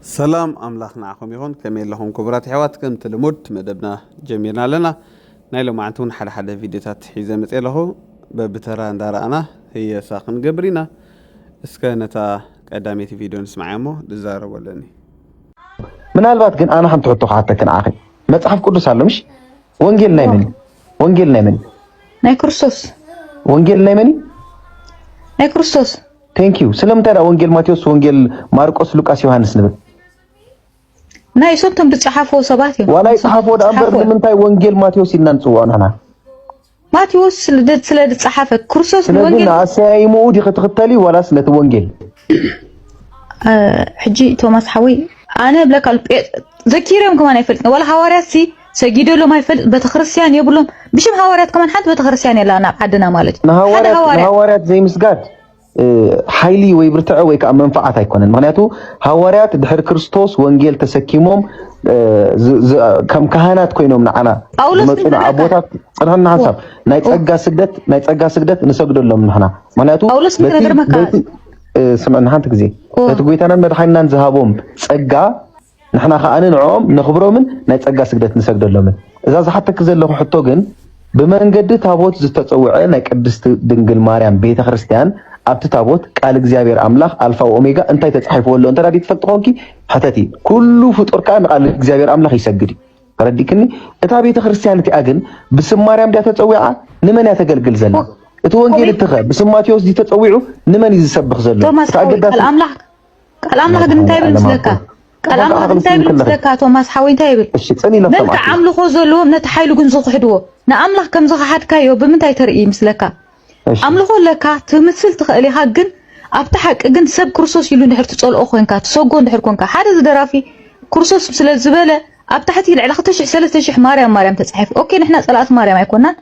سلام أملاخنا عخم يهون كميل لهم كبرات حوات كم تلمود مدبنا جميلنا لنا نايلو معنتون حدا فيديوهات حيزة متقله ببتران دارنا هي ساقن قبرنا اسكانتا قدامي فيديو نسمع عمو دزار ولاني من البات كن أنا حنت حطه حتى كن آخر ما تعرف كله سالمش وانجيل نايمن ناي كرسوس وانجيل نايمني ناي كرسوس ثانك يو سلام ترى وانجيل ماتيوس وانجيل ماركوس لوكاس يوحنس نبل ناي صوتهم بتصحفوا صباتي ولا يصحفوا ده أمبر من تاي وانجيل ماتيوس ينانسوا أنا ماتيوس سلد صحافة كرسوس وانجيل سلدنا مودي ختختلي ولا سلت وانجيل حجي توماس حوي أنا بلاك ذكيرهم كمان يفلت ولا حواريات سي سجدوا لهم يفلت بتخرسيان يقولون بشم حواريات كمان حد بتخرسيان لا أنا عدنا مالك حواريات زي مسجد حيلي ويبرتع ويك منفعات هيكونن معناته حواريات دحر كريستوس وانجيل تسكيمهم كم كهنات كوينهم معنا مسؤول ابوتات صرنا حساب نايصقا سجدت نسجد لهم نحنا معناته اولس نقدر مكان سمعنا حنت غزي تغويتنا مدحينا نذهبهم صقا نحنا خانن نعوم نخبرهم نايصقا سجدت نسجد لهم اذا زحتك زلخ حطو ግን بمنجد تابوت زتتصوعه ናይ ቅድስት ድንግል ማርያም ቤተ ክርስቲያን ኣብቲ ታቦት ቃል እግዚአብሔር አምላክ አልፋ ኦሜጋ እንታይ ተጻሒፍዎ ሎ እንተራዲ ተፈጥሮንኪ ሓተቲ ኩሉ ፍጡር ቃል ቃል እግዚአብሔር አምላክ ይሰግድ ተረዲክኒ እታ ቤተ ክርስቲያን እቲ አግን ብስም ማርያም ዳ ተጸዊዓ ንመን ያተገልግል ዘላ እቲ ወንጌል እትኸ ብስም ማቴዎስ ዲ ተጸዊዑ ንመን ይዝሰብኽ ዘሎ ቃል አምላክ ግን እንታይ ብል ስለካ ቃል አምላክ እንታይ ብል ስለካ ቶማስ ሓዊ እንታይ ብል እሺ ጽኒ ለፈማ ነታ አምልኾ ዘለዎ ነታ ሓይሉ ግን ዝኽሕድዎ ንአምላክ ከም ዝኽሓድካዮ ብምንታይ ተርኢ ምስለካ አምልኾ ለካ ትምስል ትኽእል ኢኻ ግን ኣብቲ ሓቂ ግን ሰብ ክርስቶስ ኢሉ እንድሕር ትጸልኦ ኮይንካ ትሰጎ እንድሕር ኮንካ ሓደ ዝደራፊ ክርስቶስ ስለ ዝበለ ኣብ ታሕቲ ልዕሊ 2000 ማርያም ተጻሒፉ ኦኬ ንሕና ጸላእት ማርያም ኣይኮናን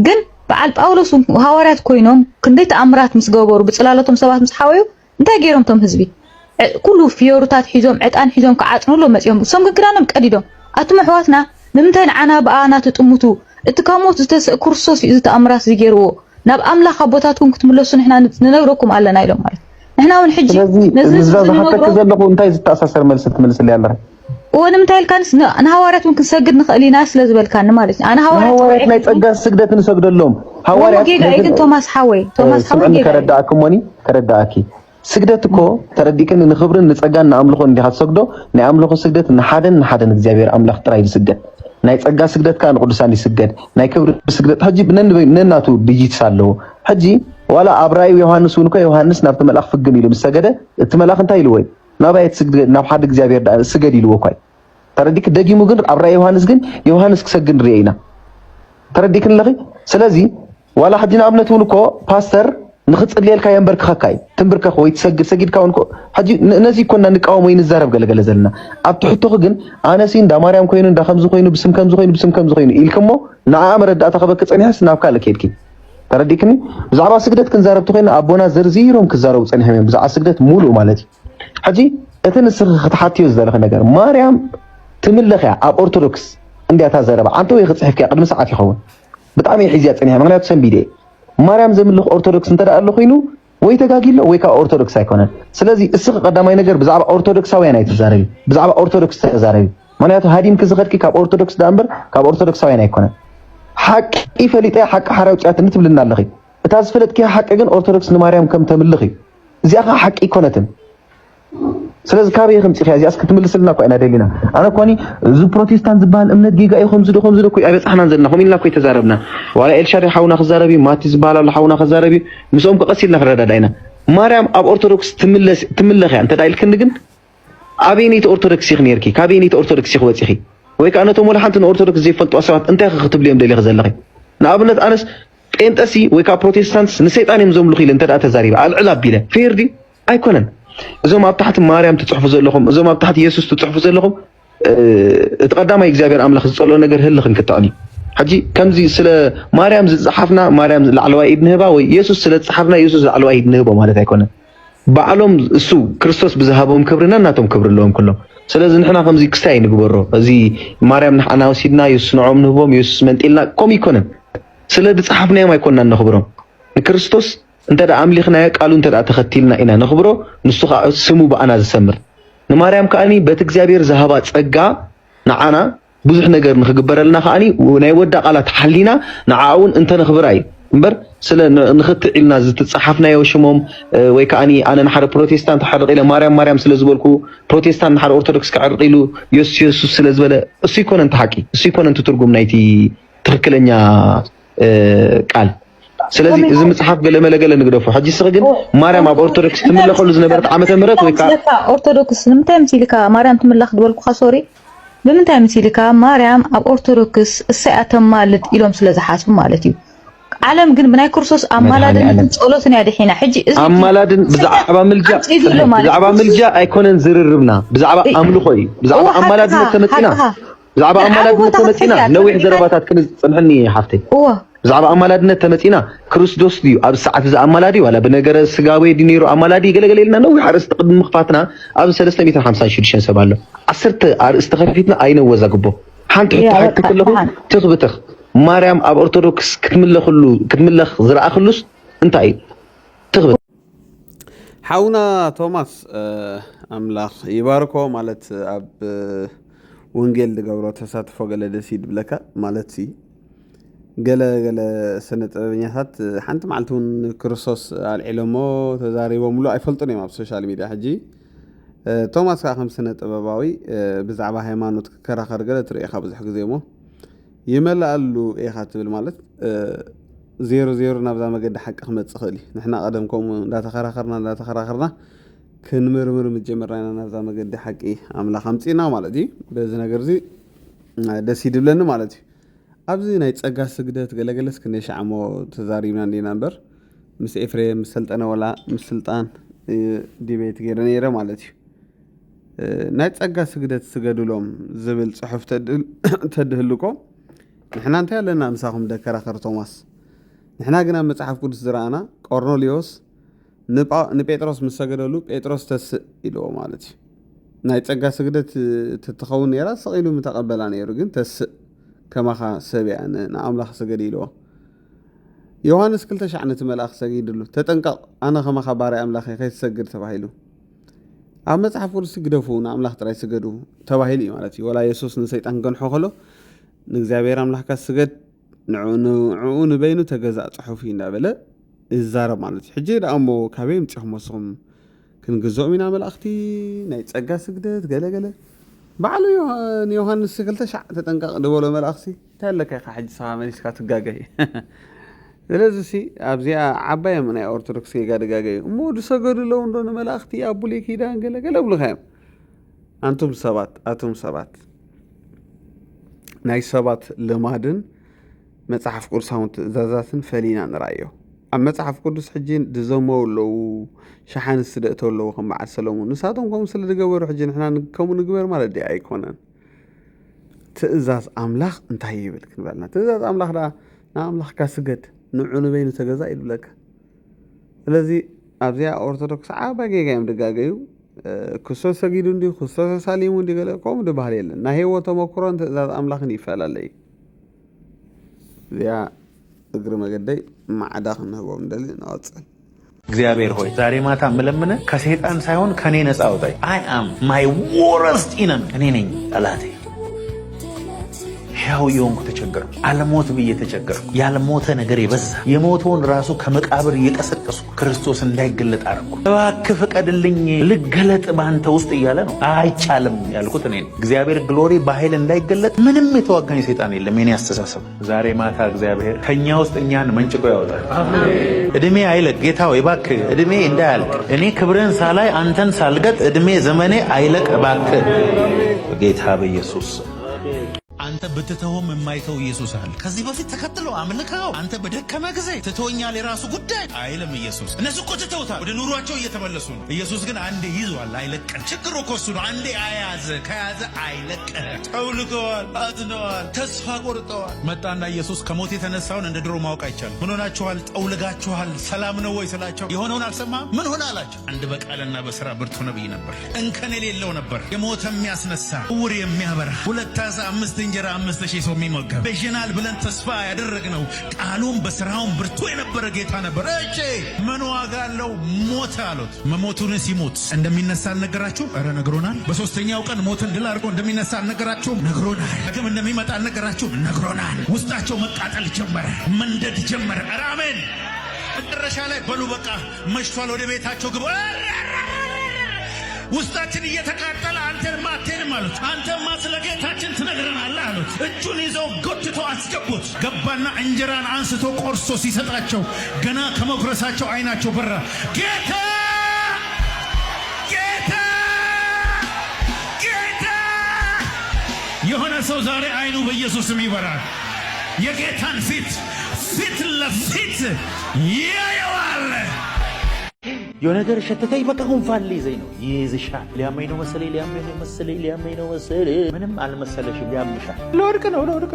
ግን በዓል ጳውሎስ ሐዋርያት ኮይኖም ክንደይ ተኣምራት ምስ ገበሩ ብጽላለቶም ሰባት ምስ ሓወዩ እንታይ ገይሮም ቶም ህዝቢ ኩሉ ፊዮሩታት ሒዞም ዕጣን ሒዞም ከዓጽኑሎ መጽዮም ሰም ግግራኖም ቀዲዶም ኣቱም ኣሕዋትና ንምንታይ ንዓና በኣና ትጥሙቱ እቲ ካሞት ዝተስእ ክርስቶስ እዩ ተኣምራት ዝገይርዎ ናብ አምላክ አቦታቱን ክትምለሱ ንሕና ንነግረኩም ኣለና ኢሎም ማለት ንሕና ውን ሕጂ ነዚ ዝሓተክ ዘለኹ እንታይ ዝተኣሳሰር መልስ ትመልስልኝ ኣለህ ወንምታይ ልካንስ ንሐዋርያት ውን ክንሰግድ ንኽእል ኢና ስለ ዝበልካኒ ማለት ኣነ ሐዋርያት ናይ ጸጋ ስግደት ንሰግደሎም ሐዋርያት ግን ቶማስ ሓወይ ከረዳእኪ ስግደት እኮ ተረዲክን ንኽብርን ንጸጋን ንኣምልኾን እንዲኻ ትሰግዶ ናይ ኣምልኾ ስግደት ንሓደን እግዚአብሔር አምላክ ጥራይ ዝስገድ ናይ ጸጋ ስግደት ካን ቅዱሳን ይስገድ ናይ ክብር ስግደት ሕጂ ብነናቱ ድይት ሳለው ሕጂ ዋላ አብራይ ዮሐንስ ወንኮ ዮሐንስ ናብ ተመላኽ ፍግም ኢሉ መስገደ እቲ መላኽ እንታይ ኢሉ ወይ ናባይት ስግደት ናብ ሓደ እግዚአብሔር ስገድ ኢሉ ወኳይ ተረዲክ ደጊሙ ግን አብራይ ዮሐንስ ግን ዮሐንስ ክሰግድ ርኢና ተረዲክን ለኺ ስለዚ ዋላ ሕጂ ንኣብነት ወንኮ ፓስተር ንኽጽልየልካ የንበርክኸካይ ትንብርከኽ ወይ ትሰግድ ሰጊድካ ወንኮ ሕጂ ነዚ ኮና ንቃወም ወይ ንዛረብ ገለገለ ዘለና ኣብ ትሕቶኽ ግን ኣነሲ እንዳ ማርያም ኮይኑ እንዳ ከምዚ ኮይኑ ብስም ከምዚ ኮይኑ ኢልክሞ ንዓ መረዳእታ ኸበክ ጸኒሐስ ናብ ካልእ ከድኪ ተረዲክኒ ብዛዕባ ስግደት ክንዛረብ ተኾይና ኣቦና ዘርዚሮም ክዛረቡ ጸኒሖም እዮም ብዛዕባ ስግደት ሙሉእ ማለት እዩ ሕጂ እቲ ንስኺ ክትሓትዮ ዝደለኸ ነገር ማርያም ትምለኽ እያ ኣብ ኦርቶዶክስ እንዲያታ ዘረባ አንተ ወይ ክጽሕፍካ ቅድሚ ሰዓት ይኸውን ብጣዕሚ ሒዝያ ጸኒሐ ምክንያቱ ሰንቢደ ማርያም ዘምልኽ ኦርቶዶክስ እንተዳኣሎ ኮይኑ ወይ ተጋጊሎ ወይ ካብ ኦርቶዶክስ ኣይኮነን ስለዚ እስኺ ቀዳማይ ነገር ብዛዕባ ኦርቶዶክሳውያን ኣይትዛረቢ ብዛዕባ ኦርቶዶክስ ተዛረቢ ምክንያቱ ሃዲም ክዝኸድኪ ካብ ኦርቶዶክስ ዳእምበር ካብ ኦርቶዶክሳውያን ኣይኮነን ሓቂ ፈሊጠ ሓቂ ሓራዊ ጭያት እንትብልና ኣለኺ እታ ዝፈለጥኪ ሓቂ ግን ኦርቶዶክስ ንማርያም ከም ተምልኽ እዩ እዚኣ ሓቂ ይኮነትን ስለዚ ካበይ ከምፂ ኸ እዚኣስ ክትምልስልና እኮ ኢና ደሊና ኣነ ኮኒ እዚ ፕሮቴስታንት ዝበሃል እምነት ጌጋ ይኹም ዝደኹም ዝደኩ ኣይበፅሕናን ዘለና ኸም ኢልና እኮ ተዛረብና ዋላ ኤልሻዳይ ሓውና ክዛረቢ ማቲ ዝበሃል ኣሎ ሓውና ክዛረቢ ምስኦም ቀሲልና ክረዳዳይና ማርያም ኣብ ኦርቶዶክስ ትምለኽ እያ እንተዳ ኢልክኒ ግን ኣበይነይቲ ኦርቶዶክስ ኢኽ ነርኪ ካበይነይቲ ኦርቶዶክስ ኢኽ ወፂኺ ወይ ከዓ ነቶም ወላ ሓንቲ ንኦርቶዶክስ ዘይፈልጥዋ ሰባት እንታይ ክትብሉ እዮም ደሊኸ ዘለኺ ንኣብነት ኣነስ ጴንጠሲ ወይ ከዓ ፕሮቴስታንትስ ንሰይጣን እዮም ዘምልኹ ኢለ እንተዳ ተዛሪበ ኣልዕል ኣቢለ ፌርዲ ኣይኮነን እዞም ኣብ ታሕቲ ማርያም ትጽሕፉ ዘለኹም እዞም ኣብ ታሕቲ ኢየሱስ ትጽሕፉ ዘለኹም እቲ ቀዳማይ እግዚአብሔር አምላክ ዝጸልኦ ነገር ህልኽን ክትዕኒ ሕጂ ከምዚ ስለ ማርያም ዝጽሓፍና ማርያም ላዕለዋይ ኢድ ንህባ ወይ ኢየሱስ ስለ ዝጽሓፍና ኢየሱስ ላዕለዋይ ኢድ ንህቦ ማለት ኣይኮነን ባዕሎም እሱ ክርስቶስ ብዝሃቦም ክብርና እናቶም ክብር ኣለዎም ኩሎም ስለዚ ንሕና ከምዚ ክስታይ ንግበሮ እዚ ማርያም ንሓና ወሲድና ኢየሱስ ንዖም ንህቦም ኢየሱስ መንጢልና ከም ይኮነን ስለ ዝጽሓፍናዮም ኣይኮንና ንኽብሮም ንክርስቶስ እንተዳ ኣምሊኽናዮ ቃሉ እንተዳ ተኸቲልና ኢና ንኽብሮ ንሱ ከዓ ስሙ በኣና ዝሰምር ንማርያም ከአኒ በት እግዚአብሔር ዘሃባ ጸጋ ንዓና ብዙሕ ነገር ንኽግበረልና ከአኒ ናይ ወዳ ቃላት ሓሊና ንዓውን እንተ ንኽብራይ እምበር ስለ ንኽትዒልና ዝተጻሓፍናዮ ሽሞም ወይ ከአኒ ኣነ ንሓደ ፕሮቴስታንት ሓርቂለ ማርያም ስለ ዝበልኩ ፕሮቴስታንት ንሓደ ኦርቶዶክስ ክዓርቂሉ ኢየሱስ ስለ ዝበለ እሱ ይኮነን ተሓቂ እሱ ይኮነን ትርጉም ናይቲ ትክክለኛ ቃል ስለዚ እዚ መጽሓፍ ገለመለገለ ንግደፉ ሕጂ ስግን ማርያም ኣብ ኦርቶዶክስ ትምለኸሉ ዝነበረት ዓመተ ምህረት ወይ ካ ኦርቶዶክስ ንምንታይ ምሲልካ ማርያም ትምለኽ ድበልኩ ሶሪ ብምንታይ ምሲልካ ማርያም ኣብ ኦርቶዶክስ እሰይ ኣተማልድ ኢሎም ስለ ዝሓስቡ ማለት እዩ ዓለም ግን ብናይ ክርስቶስ ኣማላድን ጸሎትን ያድሒና ሕጂ እዚ ኣማላድን ብዛዕባ ምልጃ ኣይኮነን ዝርርብና ብዛዕባ ኣምልኾ እዩ ብዛዕባ ኣማላድን ተመፂና ብዛዕባ ኣማላድን ተመፂና ነዊሕ ዘረባታት ክንጽንሕኒ ሓፍተይ ብዛዕባ ኣማላድነት ተመፂና ክርስቶስ ድዩ ኣብ ሰዓት እዚ ኣማላዲ ዋላ ብነገረ ስጋዊ ዲኔሮ ኣማላዲ ገለገለልና ነዊሕ ኣርእስቲ ቅድሚ ምኽፋትና ኣብ 356 ሰብ ኣሎ 10 ኣርእስቲ ከፊትና ኣይነወዛግቦ ሓንቲ ሕቶ ክትለኹ ትኽብትኽ ማርያም ኣብ ኦርቶዶክስ ክትምለኽ ዝረኣኽሉስ እንታይ ትኽብት ሓውና ቶማስ ኣምላኽ ይባርኮ ማለት ኣብ ወንጌል ዝገብሮ ተሳትፎ ገለ ደስ ይብለካ ማለት ሲ ገለ ስነ ጥበበኛታት ሓንቲ መዓልቲ እውን ክርስቶስ ኣልዒሎሞ ተዛሪቦምሉ ኣይፈልጡን እዮም ኣብ ሶሻል ሚድያ ሕጂ ቶማስ ከዓ ከም ስነ ጥበባዊ ብዛዕባ ሃይማኖት ክከራኸር ገለ ትሪኢኻ ብዙሕ ግዜ እሞ ይመላኣሉ ኢኻ ትብል ማለት 00 ናብዛ መገዲ ሓቂ ክመፅእ ክእል እዩ ንሕና ቀደም ከምኡ እንዳተኸራኸርና ክንምርምር ምጀመርና ናብዛ መገዲ ሓቂ ኣምላኽ ኣምፂና ማለት እዩ በዚ ነገር እዚ ደስ ይድብለኒ ማለት እዩ ኣብዚ ናይ ጸጋ ስግደት ገለገለስ ክንደይ ሻዕሞ ተዛሪብና እንዲና እምበር ምስ ኤፍሬም ምስ ሰልጠነ ወላ ምስ ስልጣን ዲቤት ገይረ ነይረ ማለት እዩ ናይ ጸጋ ስግደት ስገድሎም ዝብል ጽሑፍ ተድህልኮ ንሕና እንታይ ኣለና ምሳኹም ደከራኸር ቶማስ ንሕና ግን ኣብ መጽሓፍ ቅዱስ ዝረኣና ቆርኔሌዎስ ንጴጥሮስ ምስ ሰገደሉ ጴጥሮስ ተስእ ኢልዎ ማለት እዩ ናይ ጸጋ ስግደት ትትኸውን ነይራ ሰቂሉ ምተቐበላ ነይሩ ግን ተስእ ከማኻ ሰብያ ንኣምላኽ ሰገድ ኢልዎ ዮሐንስ 200 ነቲ መልኣኽ ሰጊድሉ ተጠንቀቕ ኣነ ከማኻ ባርያ ኣምላኽ ከይትሰግድ ተባሂሉ ኣብ መጽሓፍ ቅዱስ ግደፉ ንኣምላኽ ጥራይ ስገዱ ተባሂሉ እዩ ማለት እዩ ወላ ኢየሱስ ንሰይጣን ገንሖ ከሎ ንእግዚአብሔር ኣምላኽካ ስገድ ንዕኡ ንበይኑ ተገዛእ ጽሑፍ እንዳበለ ይዛረብ ማለት እዩ ሕጂ ደኣሞ ካበይ ምፂኹም ወስኹም ክንግዝኦም ኢና መላእኽቲ ናይ ጸጋ ስግደት ገለገለ ባዕሉ ዮሐንስ 200 ተጠንቀቕ ድበሎ መላእኽቲ እንታይ ኣለካ ኢኻ ሕጂ ሰኻ መሊስካ ትጋገይ ስለዚ ሲ ኣብዚኣ ዓባይ ናይ ኦርቶዶክስ ጋደጋገይ እሞ ድሰገዱለው እንዶ ንመላእኽቲ ኣብ ብሉይ ኪዳን ገለገለ ብሉኻ እዮም ኣቶም ሰባት ናይ ሰባት ልማድን መጽሓፍ ቅዱሳውን ትእዛዛትን ፈሊና ንራእዮ ኣብ መጽሓፍ ቅዱስ ሕጂ ድዘመው ኣለዉ ሸሓን ስደእተው ኣለዉ ከም በዓል ሰሎሞን ንሳቶም ከምኡ ስለ ዝገበሩ ሕጂ ንሕና ከምኡ ንግበር ማለት ዲ ኣይኮነን ትእዛዝ ኣምላኽ እንታይ ይብል ክንበልና ትእዛዝ ኣምላኽ ዳ ንኣምላኽካ ስገድ ንዑ ንበይኑ ተገዛእ ይብለካ ስለዚ ኣብዚኣ ኦርቶዶክስ ዓባይ ጌጋ እዮም ድጋገዩ ክርስቶስ ሰጊዱ እንዲ ክርስቶስ ተሳሊሙ እንዲ ገለ ከምኡ ድባህል የለን ናይ ህይወት ተመክሮን ትእዛዝ ኣምላኽን ይፈላለዩ እዚኣ እግሪ መገደይ ማዕዳ ክንህቦም ደሊ ናወፅል እግዚአብሔር ሆይ ዛሬ ማታ መለመነ ከሰይጣን ሳይሆን ከኔ ነፃ አውጣኝ አይ አም ማይ ወረስት ኢነም እኔ ነኝ ጠላቴ ያው የሆንኩ ተቸገርኩ አልሞት ብዬ ተቸገርኩ ያልሞተ ነገር ይበዛ የሞተውን ራሱ ከመቃብር እየቀሰቀስኩ ክርስቶስ እንዳይገለጥ አረኩ እባክህ ፍቀድልኝ ልገለጥ ባንተ ውስጥ እያለ ነው አይቻልም ያልኩት እኔ እግዚአብሔር ግሎሪ በኃይል እንዳይገለጥ ምንም የተዋጋኝ ሰይጣን የለም የኔ አስተሳሰብ ዛሬ ማታ እግዚአብሔር ከኛ ውስጥ እኛን መንጭቆ ያወጣል አሜን እድሜ አይለቅ ጌታ ወይ እባክህ እድሜ እንዳያልቅ እኔ ክብርን ሳላይ አንተን ሳልገጥ እድሜ ዘመኔ አይለቅ እባክህ ጌታ በኢየሱስ አንተ በተተውም የማይተው ኢየሱስ አለ ከዚህ በፊት ተከትለው አምልከው አንተ በደከመ ጊዜ ተተወኛል የራሱ ጉዳይ አይልም ኢየሱስ እነሱ እኮ ተተውታል ወደ ኑሯቸው እየተመለሱ ነው ኢየሱስ ግን አንዴ ይዟል አይለቀም ችግሩ እኮ እሱ ነው አንዴ ከያዘ አይለቀም ተውልገዋል አዝነዋል ተስፋ ቆርጠዋል መጣና ኢየሱስ ከሞት የተነሳውን እንደ ድሮ ማወቅ አይቻልም ምን ሆናችኋል ጠውልጋችኋል ሰላም ነው ወይ ስላቸው የሆነውን አልሰማም ምን ሆነ አላቸው አንድ በቃልና በስራ ብርቱ ነብይ ነበር እንከን የሌለው ነበር የሞተ የሚያስነሳ ዕውር የሚያበራ 2 ዓሣ 5 እንጀራ እንጀራ 5000 ሰው የሚመገብ በጀናል ብለን ተስፋ ያደረግነው ቃሉም በስራውም ብርቱ የነበረ ጌታ ነበር። እሺ ምን ዋጋ አለው? ሞተ አሉት። መሞቱን ሲሞት እንደሚነሳ አልነገራችሁ? ኧረ ነግሮናል። በሶስተኛው ቀን ሞትን ድል አድርጎ እንደሚነሳ አልነገራችሁ? ነግሮናል። ዳግም እንደሚመጣ አልነገራችሁ? ነግሮናል። ውስጣቸው መቃጠል ጀመረ፣ መንደድ ጀመረ። ኧረ አሜን። መጨረሻ ላይ በሉ በቃ መሽቷል፣ ወደ ቤታቸው ግቡ። ውስጣችን እየተቃጠለ አንተማ አትሄድም አሉት። አንተማ ስለ ጌታችን ትነግረናለህ አሉት። እጁን ይዘው ጎትተው አስገቡት። ገባና እንጀራን አንስቶ ቆርሶ ሲሰጣቸው ገና ከመጉረሳቸው አይናቸው በራ። ጌታ ጌታ ጌታ! የሆነ ሰው ዛሬ አይኑ በኢየሱስም ይበራል። የጌታን ፊት ለፊት ያየዋል። የሆነ ነገር ሸተተኝ፣ በቃ ጉንፋን ሊይዘኝ ነው። ይይዝሻል። ሊያመኝ ነው መሰለኝ፣ ሊያመኝ ነው መሰለኝ። ምንም አልመሰለሽም፣ ያምሻል። ለወድቅ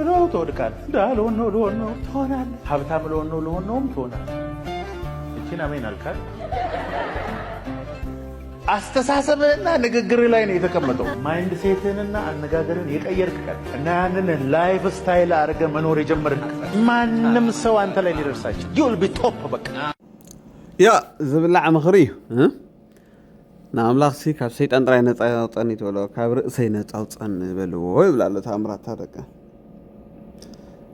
ነው ትወድቃለህ። ልሆን ነው ትሆናለህ። ሀብታም ልሆን ነው ትሆናለህ። እቺን አሜን አልካል። አስተሳሰብህና ንግግር ላይ ነው የተቀመጠው። ማይንድ ሴትህንና አነጋገርን የቀየርክ ቀን እና ያንን ላይፍ ስታይል አድርገህ መኖር የጀመርክ ማንም ሰው አንተ ላይ ሊደርሳቸው ዩል ቢ ቶፕ። በቃ ያ ዝብላዕ ምኽሪ ንኣምላኽ ሲ ካብ ሰይጣን ጥራይ ነፃ ያውፀኒ ትበሎ ካብ ርእሰይ ነፃ አውፀኒ በልዎ ይብላሎ ተኣምራት ታደቀ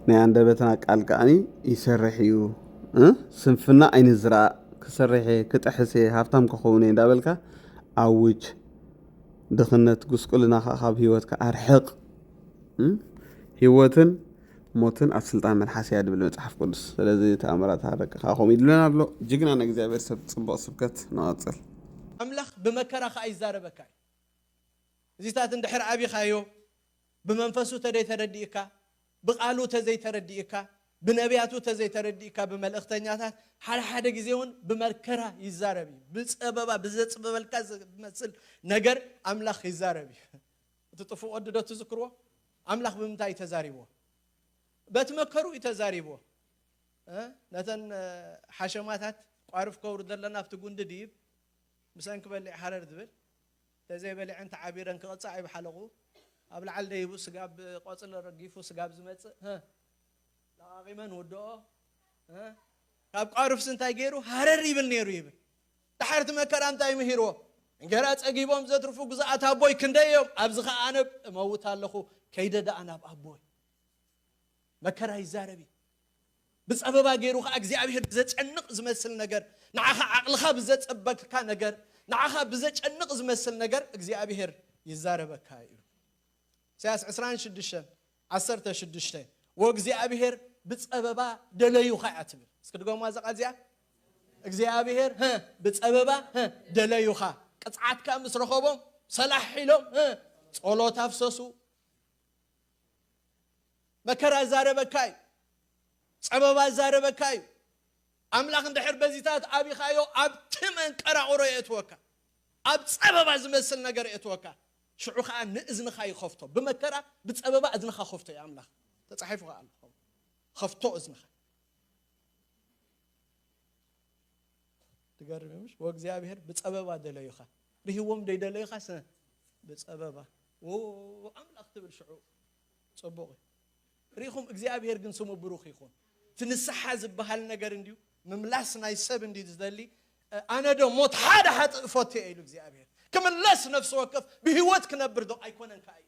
ናይ አንደበትና ቃል ከዓኒ ይሰርሕ እዩ። ስንፍና ኣይንዝራእ ክሰርሐ ክጥሕሰ ሃብታም ክኸውን እንዳበልካ አውጅ። ድኽነት ጉስቁልና ካብ ህይወትካ ኣርሕቕ። ህይወትን ሞትን ኣብ ስልጣን መልሓስ እያ ድብል መጽሓፍ ቅዱስ። ስለዚ ተኣምራት ታደቀ ካኹም ይድለና ኣሎ። ጅግና ንእግዚአብሔር ሰብ ጽቡቕ ስብከት ንቐፅል። አምላኽ ብመከራኻ ኣይዛረበካ እዚታት እንድሕር ዓቢኻዮ ብመንፈሱ ተደይተረዲእካ ብቃሉ ተዘይተረዲእካ ብነቢያቱ ተዘይተረዲእካ ብመልእኽተኛታት ሓደ ጊዜ እውን ብመከራ ይዛረብ እዩ። ብፀበባ ብዘፅበበልካ ዝመስል ነገር አምላኽ ይዛረብ እዩ። እቲ ጥፉእ ወዲ ዶ ትዝክርዎ? አምላኽ ብምንታይ ተዛሪብዎ? በትመከሩ ተዛሪብዎ። ነተን ሓሸማታት ቋርፍ ከውር ዘለና ኣብቲ ጉንዲ ድይብ ምሰን ክበልዕ ሓረር ዝብል ተዘይበሊዕን ተዓቢረን ክቕፃዕ ይብሓለቑ ኣብ ላዓል ደይቡ ስጋብ ቆፅሊ ረጊፉ ስጋብ ዝመፅእ ለቃቂመን ወድኦ ካብ ቋርፍ ስንታይ ገይሩ ሓረር ይብል ነይሩ ይብል። ድሓርቲ መከራ እንታይ ምሂርዎ? እንጀራ ፀጊቦም ዘትርፉ ግዛኣት ኣቦይ ክንደዮም ኣብዚ ኸ ኣነ እመውት ኣለኹ ከይደ ደኣ ናብ ኣቦይ። መከራ ይዛረብ ብፀበባ ገይሩ ከዓ እግዚኣብሔር ብዘጨንቕ ዝመስል ነገር ንዓኻ ዓቕልኻ ብዘፀበቅካ ነገር ንዓኻ ብዘጨንቕ ዝመስል ነገር እግዚኣብሔር ይዛረበካ እዩ። ኢሳይያስ 26:16 ወእግዚአብሔር ብፀበባ ደለዩኻ እያ ትብል። እስኪ ድገሙዋ እዛ ቃል እዚኣ እግዚአብሔር ብፀበባ ደለዩኻ ቅፅዓትካ ምስ ረኸቦም ሰላሕ ኢሎም ጸሎት ኣፍሰሱ። መከራ ዛረበካ እዩ፣ ፀበባ ዛረበካ እዩ። አምላኽ እንድሕር በዚታት ኣቢኻዮ ኣብቲ መንቀራቑሮ የእትወካ፣ ኣብ ፀበባ ዝመስል ነገር የእትወካ። ሽዑ ከዓ ንእዝንኻ ይኸፍቶ። ብመከራ ብፀበባ እዝንኻ ኸፍቶ እዩ አምላኽ ተጻሒፉ ከዓ ኣሎ ኸፍቶ እዝንኻ። ትገርምምሽ? ወእግዚአብሔር ብፀበባ ደለዩኻ ርሂቦም ደይደለዩኻ ብፀበባ አምላኽ ትብል ሽዑ ጽቡቕ ሪኹም። እግዚአብሔር ግን ስሙ ብሩኽ ይኹን። ትንስሓ ዝበሃል ነገር እንዲሁ ምምላስ ናይ ሰብ እንዲሁ ዝደሊ ኣነ ዶ ሞት ሓደ ሓጥእ ፈትየ ኢሉ እግዚአብሔር ክምለስ ነፍሲ ወከፍ ብህይወት ክነብር ዶ ኣይኮነንካ እዩ።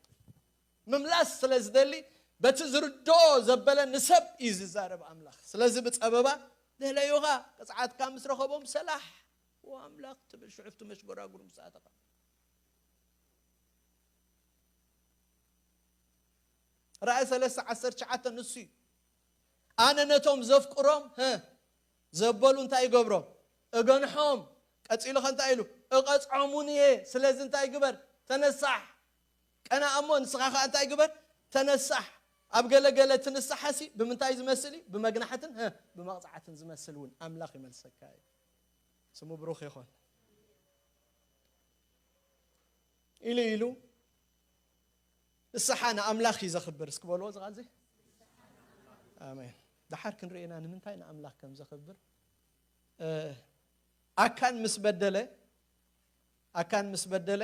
ምምላስ ስለ ዝደሊ በቲ ዝርድኦ ዘበለ ንሰብ እዩ ዝዛረብ አምላኽ። ስለዚ ብፀበባ ደለዩኻ ቅፅዓትካ ምስ ረኸቦም ሰላሕ አምላኽ ትብል ሽዑፍቲ መሽጎራጉር ምስኣተኻ ራእይ 3:19 ንሱ እዩ። ኣነ ነቶም ዘፍቅሮም ዘበሉ እንታይ ይገብሮም? እገንሖም። ቀፂሉ ኸ እንታይ ኢሉ? እቐፅዖሙን እየ። ስለዚ እንታይ ግበር? ተነሳሕ። ቀና እሞ ንስኻ ኸ እንታይ ግበር? ተነሳሕ። ኣብ ገለገለ ትንሳሓሲ ብምንታይ ዝመስል እዩ? ብመግናሕትን ብመቕፅዓትን ዝመስል እውን ኣምላኽ ይመልሰካ እዩ። ስሙ ብሩኽ ይኹን ኢሉ ንስሓ ንኣምላኽ እዩ ዘኽብር። እስኪ በልዎ ዝቓል ዚ ኣሜን። ድሓር ክንርኢና ንምንታይ ንኣምላኽ ከም ዘኽብር ኣካን ምስ በደለ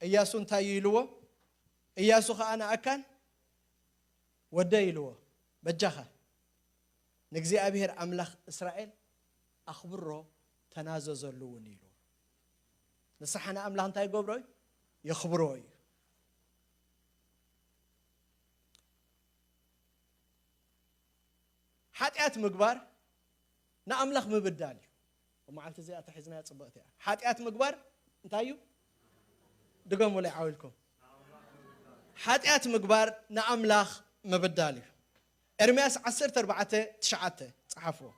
እያሱ እንታይ ይልዎ? እያሱ ከዓ ንኣካን وديلو بجخه نجزي أبير أملاخ إسرائيل أخبره تناززلو ونيلو نصحنا أملاخ انتاي قبروي يخبروي حاتيات مقبار نا أملاخ مبدالي ومعلت زي أتحزنا يتصبقتها حاتيات مقبار انتايو دقوم ولا يعاولكم حاتيات مقبار نا أملاخ مبدالي إرمياس 10:4 صحفوه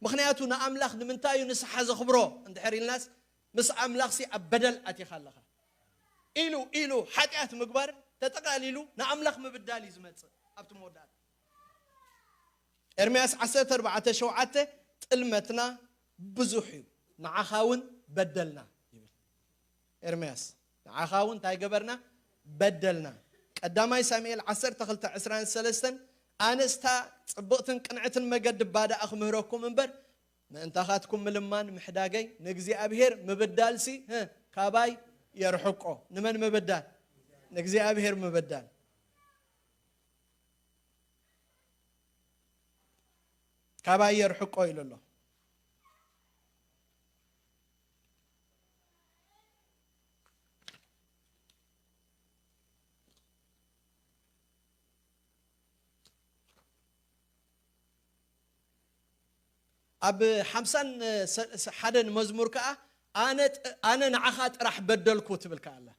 مخنياتو نا أملاخ نمنتايو نسحة زخبرو عند حري الناس مس أملاخ سي أبدل أتي خلخه إلو حاتيات مقبار تتقاليلو نا أملاخ مبدالي زمت أبتو مودات إرمياس 10:4 تلمتنا بزوحي نعخاون بدلنا إرمياس نعخاون تاي قبرنا بدلنا قداماي ساميل 10:23 أنستا صبقتن قنعتن مقد بادا أخ مهروكم منبر ما انتخاتكم ملمان محداقي نقزي أبهير مبدالسي كاباي يرحقو نمن مبدال نقزي أبهير مبدال كاباي يرحقو إلو أب 50 حدا مزمور كأ أنا نعخات راح بدل كتب الكالله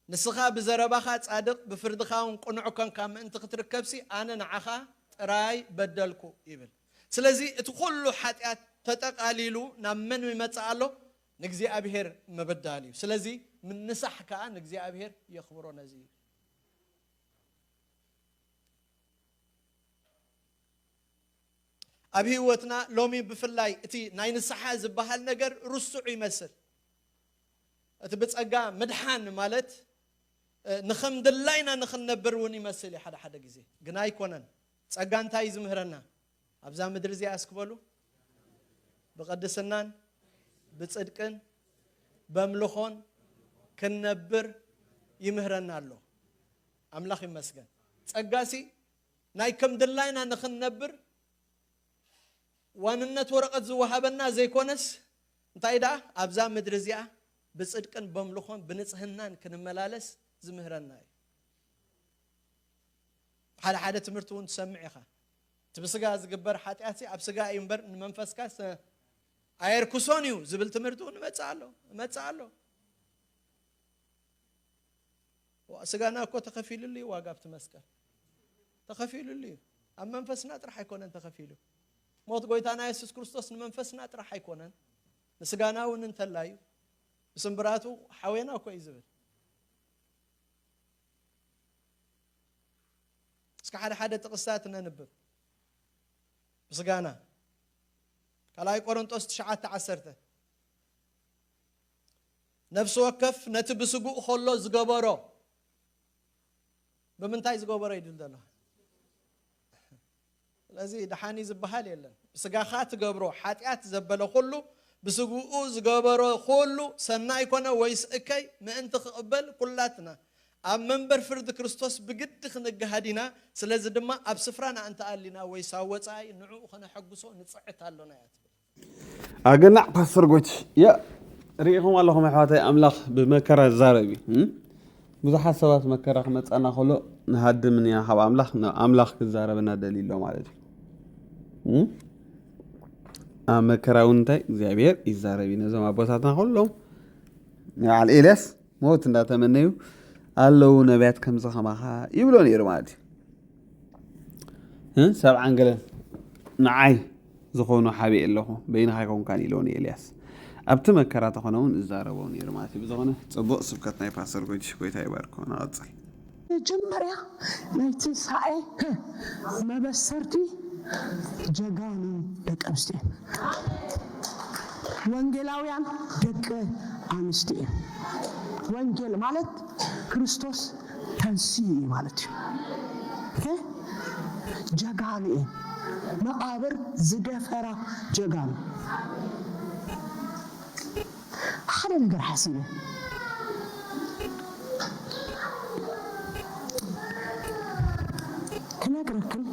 نسخة بزرباخات صادق بفردخاون قنعكم كم أنت تركبسي أنا نعخا راي بدلكو يبل سلازي تقولوا حتى تتقاليلو نمن ويمتصالو نجزي أبهر مبدالي سلازي من نسح كأ نجزي أبهر يخبرون زي أبي وتنا لومي بفلاي تي ناين الصحة زبها النجر رسعي مسر تبت أجا مدحان مالت نخم دلائنا نخم نبروني مسلي حدا جزي جناي كونن أجا نتايز مهرنا أبزا مدرزي أسكبلو بقدسنان بتصدقن بملخون كنبر يمهرنا له أملاخ مسجن أجاسي ناي كم دلائنا نخم نبر واننت ورقت زوهبنا زي كونس انتايدا ابزا مدرزيا بصدقن بملخون بنصهنان كنملالس زمهرنا حدا تمرتون تسمعيخا تبسغا زغبر حاتياتي ابسغا ينبر منفسكاس ايركوسونيو زبل تمرتون متصالو واسغانا كو تخفيل لي واقف تمسكر تخفيل لي ام منفسنا طرح يكون انت تخفيله موت قويتانا يسوس كريستوس نمنفسنا طرح يكونن نسغانا وننتلايو بسمبراتو حوينا كو يزبل اسكا حدا تقساتنا نبب بسغانا كلاي قرنطوس 9:10 نفس وكف نتبسقو خلو زغبرو بمنتاي زغبرو يدلدلو لذي دحاني زبحال يلن بسقاخات قبرو حاتيات زبلو خلو بسقوء زقبرو خلو سناي كونا ويسئكي ما انت قبل كلاتنا أم منبر فرد كريستوس بقد خنقهادينا سلازي دما أب سفرانا أنت قالينا ويساوتاي نعو خنا حقسو نتصعت هالونا ياتب أقنع باسر قوتش يا ريهم اللهم حواتي أملاخ بمكرة الزاربي بزحات سوات مكرة خمت أنا خلو نهد من يا حب أملاخ كزاربنا دليل له مالتي مكرة تاي زابير الزاربي نزم أبوساتنا خلو على إيلس موت نتمنيو قالوا نبات كم زخمها يبلون يرمادي سبع عنقلن نعاي زخونو حبي اللهو بين هايكم كان يلوني إلياس أبت مكرة تخونون الزاربون يرماتي بزغنه تصبق سبكتنا يفاسر قويتا يباركو أنا أتصل جمريا نايتي ساعي ما بسرتي جاغانو دك أمستي وانجيلاويان دك أمستي وانجيل مالت كريستوس تنسي مالت جاغانو مقابر زدفرا جاغانو حدا نقر حسنه ክነግረክን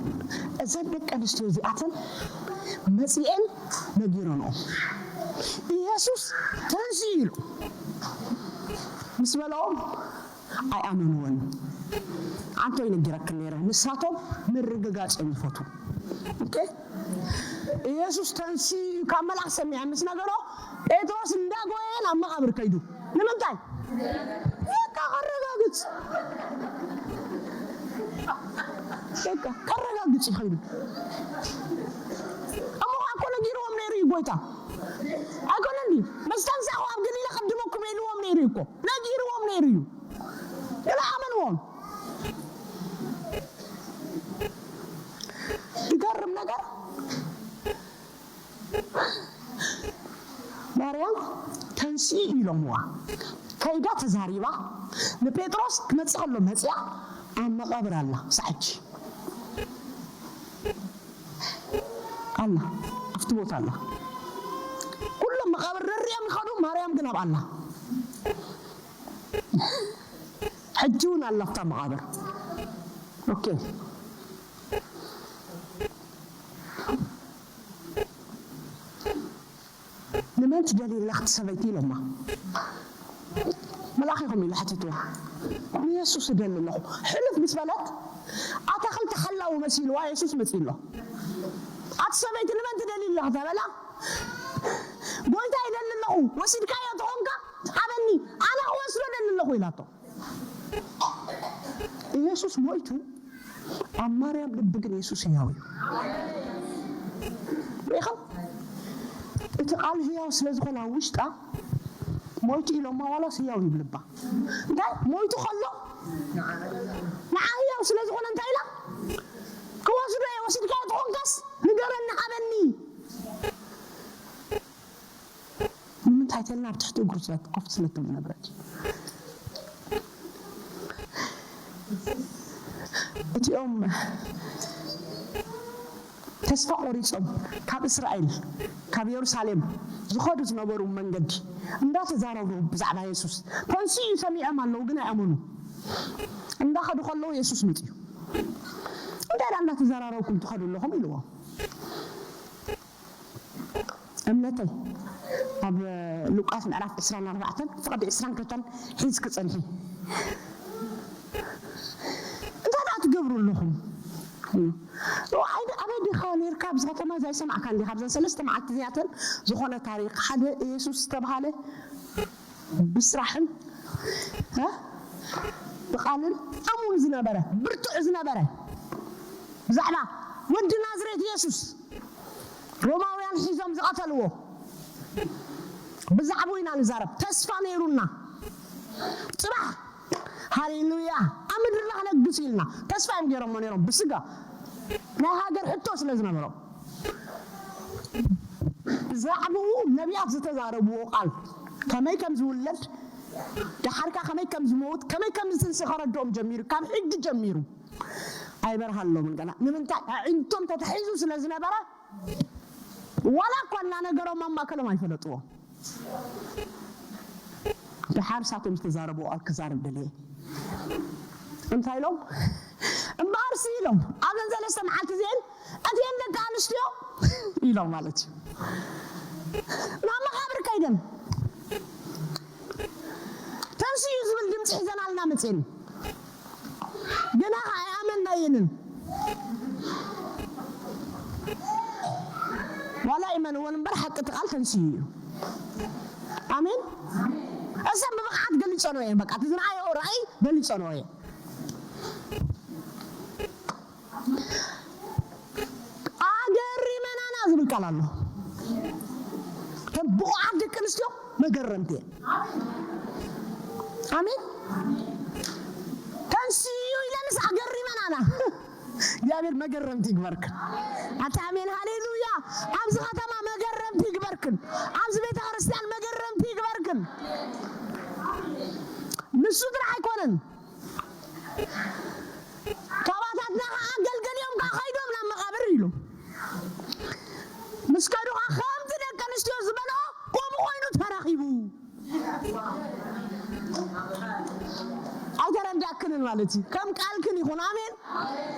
እዘን ደቂ ኣንስትዮ እዚኣተን መፂአን ነጊረንኦ ኢየሱስ ተንሲ ኢሉ ምስ በልኦም ኣይኣመንዎን አንተ ይነግረክን ነይረ ንሳቶም ምርግጋጽ ይፈቱ ኦኬ ኢየሱስ ተንሲ ካመላክ ሰሚዓ ምስ ነገሮ ጴጥሮስ እንዳጎየን ኣብ መቃብር ከይዱ ንምንታይ ከረጋግጽ ከረጋግጽ ይኸይዱ أما أكون جيرو أمنيري قويتا أكون عندي بس تنسى أو أبغى لي خدمة كميلو أمنيري كو لا جيرو أمنيري لا أمنون يقرب نقر مريم تنسي إلهوا كيدا تزاريبا نبيتروس كمتسخلو متسيا أما قبر الله سعج الله افتبوت الله كل مقابر الريام يخدم مريم جناب الله حجون الله بتاع مقابر اوكي لما تجلي اللخت سبيتي لما ملاخيهم اللي حتتوه يسوس دل الله حلف بسبلت اتخل تخلى ومسيل ويسوس مسيل له أتصبحت لما أنت دليل الله تعالى قلت أي دليل الله وسيد كاية تونك أبني أنا هو أسرع دليل الله إلاته يسوس مويتو أمار يا بلبقن يسوس ياوي بيخل اتقال هي وسلازقنا وشتا مويتو إلو ما ولا سياوي بلبا ده مويتو خلو مع هي وسلازقنا انت إلا كواسو يا وسيد كاية تونكس نقرن حبني من تحتلنا بتحت قرصات قفت سلطة من أبرد أتي تسفى قريصهم كاب إسرائيل كاب يروساليم زخدوا نبروا من قد اندا تزاروا بزعبا يسوس فانسي يسمي أمان لو قنا أمنوا اندا خدوا خلوا يسوس متيو اندا تزاروا كنت خدوا لهم إلوه أمنتي أب لوقاس نعرف إسرائيل أربعة فقد إسرائيل كتن حيز كتنحي أنت لا تقبروا لهم وعيد أبدي خالي ركاب زغطة ما زي سمع كان دي خبزة سلسة مع التزياتن زخونة تاريخ حدا يسوس تبهاله بسرحن ها بقالن أمون زنابرة برتع زنابرة زعما ود نازريت يسوس روماويان حيزم زقتلوه بزعبوينا نزارب تسفى نيرونا صباح هاليلويا أمد الله نقدسيلنا تسفى يمجرم منيرم بسقا لا هاجر حتى سلزنا مرو زعبوه نبيات زتزاربوه قال كما يكم زولد تحركة كما يكم زموت كما يكم زنسي خرجهم جميرو كم حد جميرو أي برهالله من قنا نمنتا أنتم تتحيزوا سلزنا برا ولا كنا نقرأ مما كلام يفلتوه بحار ساتم تزاربوا الكزارب دليه انت هايلهم اما ارسيلهم اذن زل سمعت زين اتين لك انشتيو يلو مالتي ما مخابر كايدن تنسي يزبل دمت حزن على متين جناح امنا ينن ولا إيمان ونبر حق تقال تنسيه آمين أسمع بقعد قال لي صنوعي بقعد تزرعي أو رأي قال لي صنوعي أجري من أنا أزبل كلامه بقعد كنستيو ما قرنتي آمين تنسيه إلى نس أجري من أنا جابر ما قرنتي برك أتامين هاليلويا أبز ختما ما قرنتي بركن أبز بيت أرسلان ما قرنتي بركن نسود راح يكونن كواتاتنا أقل يوم كخيدهم لما قبريلو مسكرو خامت لك نستيو زبلو قوموا وينو تراخيبو أجرن جات ياكلن مالتي كم قالكن يكون امين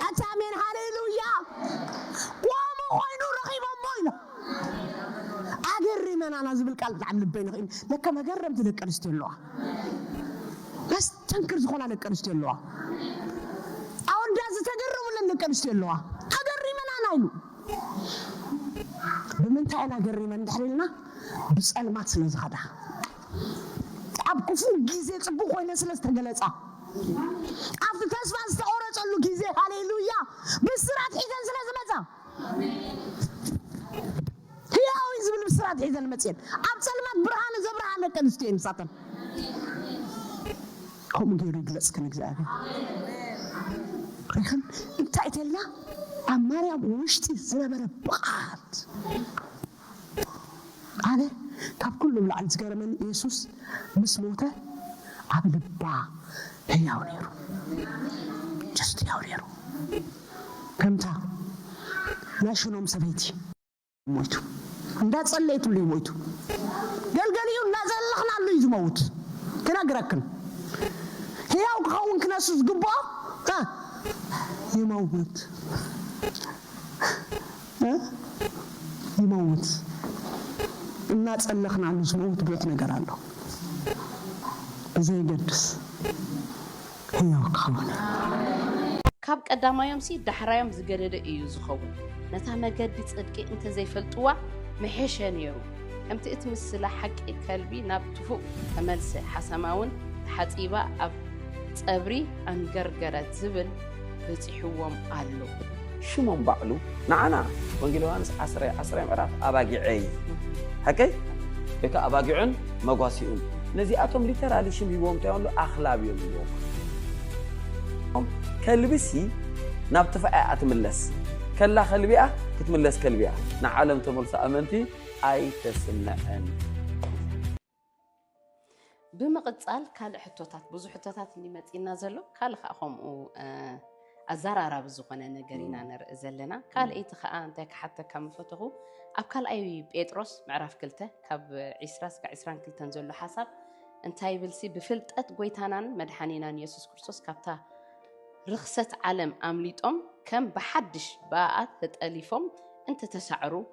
اتامين هاليلويا قوم وينو رقيب موينا اجري من انا زبل قال عم لبين لك ما جربت لقرست يلوا بس تنكر زخون على لقرست يلوا او انداز تجرم لقرست يلوا اجري من انا يلو بمنتاي انا اجري من دحرينا بصلمات سلازخدا اب كفو غيزه صبو خوينا سلاستغلصا اب تسفا استورصلو غيزه هاليلويا بسرات اذن سلازمصا هياو يزبل بسرات اذن مصين اب صلمات برهان زبرهان لكنستين ساتن هم غير يغلص كن እግዚአብሔር رخن انت ايتلا اماريام وشتي زነበረባት አለ ካብ ኩሉ ልዓል ዝገረመን ኢየሱስ ምስ ሞተ ኣብ ልባ ሕያው ነይሩ ጀስት ሕያው ነይሩ ከምታ ናሽኖም ሰበይቲ ሞቱ እንዳጸለይቱሉ ይሞቱ ገልገልዩ እንዳዘለኽናሉ ይዝመውት ክነግረክን ሕያው ክኸውን ክነሱ ዝግብኦ ይመውት ይመውት እና ጸለኽናሉ ዝመውት ቤት ነገር አለው ዘይገድስ ሕያው ክኸውን ካብ ቀዳማዮም ሲ ዳሕራዮም ዝገደደ እዩ ዝኸውን ነታ መገዲ ጽድቂ እንተ ዘይፈልጥዋ መሐሸ ነይሩ ከምቲ እትምስላ ሓቂ ከልቢ ናብ ትፉእ ተመልሰ ሓሰማውን ተሓፂባ ኣብ ጸብሪ አንገርገረት ዝብል በፂሕዎም ኣሎ شمون بعلو نعنا وانجيل يوحنس 10 ምዕራፍ አባጊዐይ حكي بك أباجعن مقاسيون نزي أتوم ليترالي شم يبوم تيانلو أخلاقيهم يوم كلبسي نبتفع أتملس كلا خلبيئة تتملس كلبيئة نعلم تملس أمنتي أي تسمعن بمقصال كال حتوتات بزو حتوتات اللي متينا زلو كال خاهم أزرارا بزوقنا نجرينا نرزلنا قال إيه تخاء أنتك حتى كم فتحوا أبكال أي بيتروس معرف كلته كاب عسراس كعسران كلتن زلوا حسب أنتي بلسي بفلت أتقويتانان مدحانينا يسوع كريستوس كابتا رخصة علم أمليتهم كم بحدش بقى تتألفهم أنت تسعروا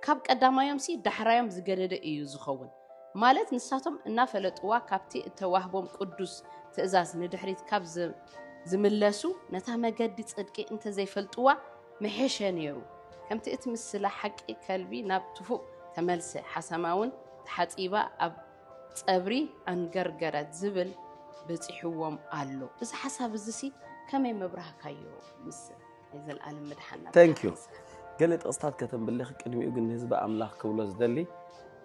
كاب قدام يومسي دحرايم زجرد إيو زخون مالت نساتهم النافلت وكابتي التوهبهم قدوس تأزاز ندحريت كاب زملسو نتا مجدي صدقي انت زي فلطوا محشه نيرو كمت اتمسلا حقي كلبي ناب تفوق تملسه حسماون تحطيبا اب صبري انغرغرت زبل بصيحوم الله اذا حساب زسي كمي مبرها كايو مس اذا العالم مدحنا ثانك يو قلت استاذ كتب بالله قدميو كن حزب املاح كبلو زدلي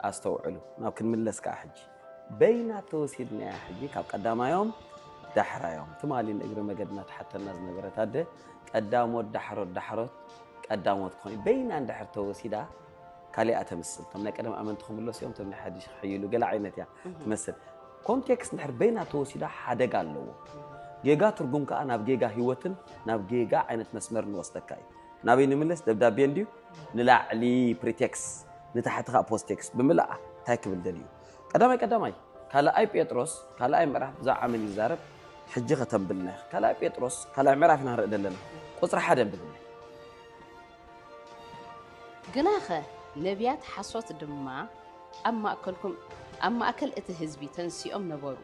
استوعلو ناب كنملس كا حجي بينا توسيدنا يا حجي كاب قداما يوم دحرايوم تمالين اجر مقدنا حتى الناس نبرت هذا قداموت دحروت قداموت كوني بين ان دحر توسيدا كالي اتمثل تمنا قدم امنتكم الله سيوم تمنا حدش خيلو قال عينت يا تمثل كونتكست نحر بين توسيدا حدق الله جيجا ترجم كأنا بجيجا هيوتن ناب جيجا عينت مسمر نوستكاي نابي نملس دبدابي نديو نلعلي بريتكس نتحتها بوستكس بملأ تايك بالدليل قدامي كلا اي بيتروس كلا اي مرح زعمل يزارب حجة ختم بالله كلا بيتروس كلا معرف نهر دلنا قصر حدا بالله جناخه نبيات حصوت دما أما أكل إتهزبي تنسيهم نبرو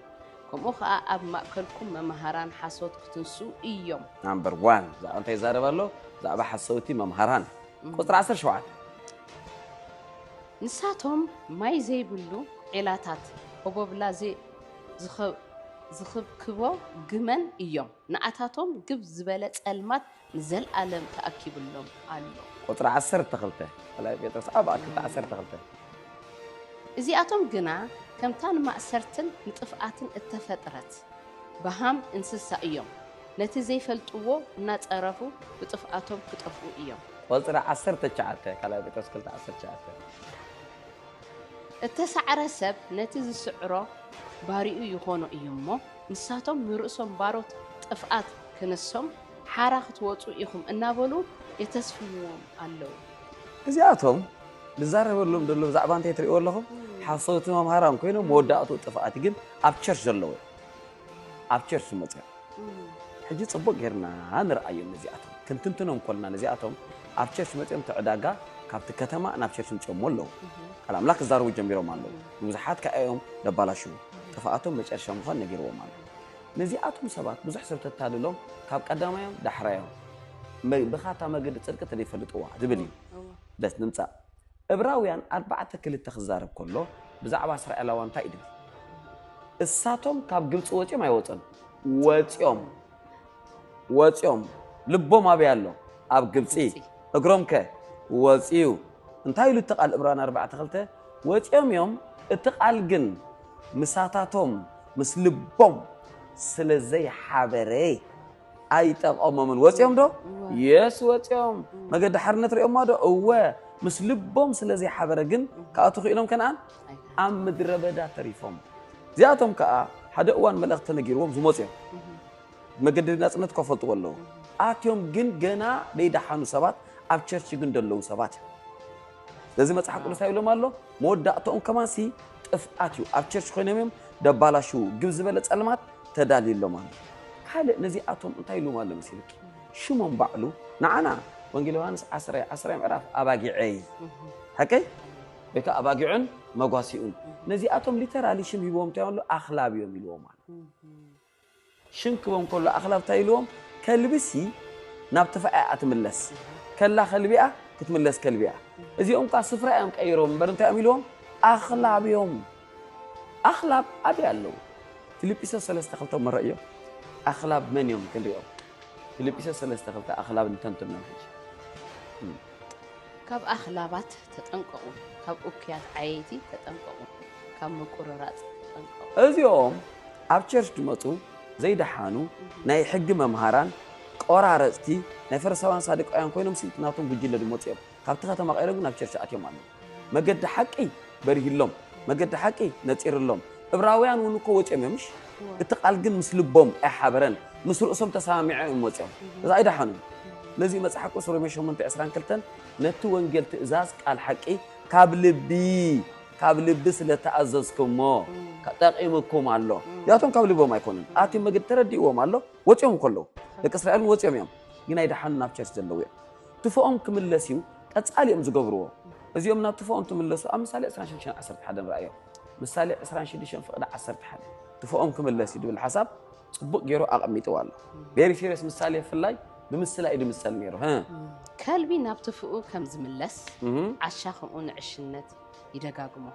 كم أخا أما أكلكم ممهران حصوت كتنسو إيوم نمبر 1 إذا أنت يزارب له إذا بحصوتي ممهران قصر 10 شوعات نساتهم ما يزيبلو علاتات وببلا زي زخب كبو جمن إيوم نعتاتهم جب زبالة ألمات نزل ألم تأكيب لهم علو قطر 10 تخلته ولا بيترس أبا كنت 10 تخلته إذا أتوم جنا كم تان ما أسرتن نتفقاتن اتفترت بهم إنسسا إيوم نتزي فلتوو نات أعرفوا بتفقاتهم كتفقوا إيوم قطر 10 تشعته كلا بيترس كنت 10 تشعته التسعر سب نتز السعره باريو يخونو إيومو نساتهم مرؤسهم باروت تفقات كنسهم حارخت وطو إيخم النابلو يتسفيهم اللو إزياتهم بزارب لهم دلو زعبان تيتريقوا لهم حصوتهم مهاران كوينو موداتو تفقات جن أبتشرش اللو أبتشرش مطيع حجي صبق غيرنا نرأيهم نزياتهم كنتنتنهم كلنا نزياتهم أبشرش متيم تعداقا كابت كتما أنا أبشرش متيم مولو كلام لك زارو جنبيرو مالو مزحات كأيهم دبالاشو تفاعتهم مش أرشام خان نجيرو مالو نزياتهم سبات بزح سبت التاللهم كاب قدامهم دحرايهم بخاطا ما قد تصدق تدي فلتوا دبلي بس نمسا إبراويان 4 كل التخزار كله بزعبا سرع لوان تايد الساتهم كاب قلت وجه ما يوصل واتيوم لبو ما بيالو اب قبصي اقرم ك وصيو انتاي لتقال ابران 4 تخلته واتيوم يوم اتقال جن مساتاتهم مسلبهم سلازي حبري اي تقوم من واتيوم دو يس واتيوم ما قد حرنت ريوم ما دو هو مسلبهم سلازي حبري جن كاتو خيلهم كنان ام مدربدا تريفهم زياتهم كا حدا اوان ملأخت نغيروم زموصيو مقدر ناصنت كفلت والله اتيوم جن جنا ليدحانو سبات اب تشرش جن دلو سبات لازم مصحف قدس يقولوا مالو موداتهم كمان سي طفاتيو اب تشرش خوينم دبالاشو ግብ ዝበለ ጸልማት ተዳልይሎ ማለት ካለ ነዚአቶም እንታይ ይሉ ማለት መስልክ ሽሞም ባዕሉ ንዓና ወንጌል ዮሐንስ 10 ምዕራፍ አባጊዐይ ሐቀይ በካ አባጊዑን መጓሲኡን ነዚአቶም ሊተራሊ ሽም ይቦም ታያሉ አኽላቢዮም ይሉም ማለት ሽንክቦም كله أخلاف تايلوم كلبسي نبتفع أتملس كلا خلبيئة تتملس كلبيئة إذا يوم كاسفرة يوم كأيروم برنت أميلهم أخلاف يوم أخلاف أبي الله فيليبيس الثلاثة خلطة مرة يوم أخلاف من يوم كل يوم فيليبيس الثلاثة خلطة أخلاف نتنتم نفسي كاب أخلافات تتنقون كاب أوكيات عيتي تتنقون كاب مقررات تتنقون إذا يوم أبشرش دمتو زي دحانو ناي حق ممهران قرارتي ناي فرسوان صادق ايان كوينم سلطناتهم بجيل دموتيم كابتخه مقيرغ نابشرش اتيم مالو مقد حقي بريلهم مقد حقي نصيرلهم ابراويان ونكو وچممش اتقال جن مسلبهم اي حبرن مسرؤسهم تسامعهم وچم اذا اي دحانو لذي مصحف قصر مشهم من 22 نتو وانجيل تئزاز قال حقي كابلبس لتعززكمو كتقيمكم الله ياتون كابلبو ما يكونن اتي مقد ترديوم الله وچيهم كله لك اسرائيل وچيهم يوم غينا يدحن نابچرش زلويا تفوم كملسيو قصاليهم زغبرو ازيوم نا تفوم تملسو امثال 26 11 رايو مثال 26 فقد 11 تفوم كملسي دبل حساب صبق غيرو اقميتو الله بيري سيريس مثال فلاي بمثال ايد مثال ميرو ها كلبي نابتفو كم زملس عشاخم عشنت يدغاغمو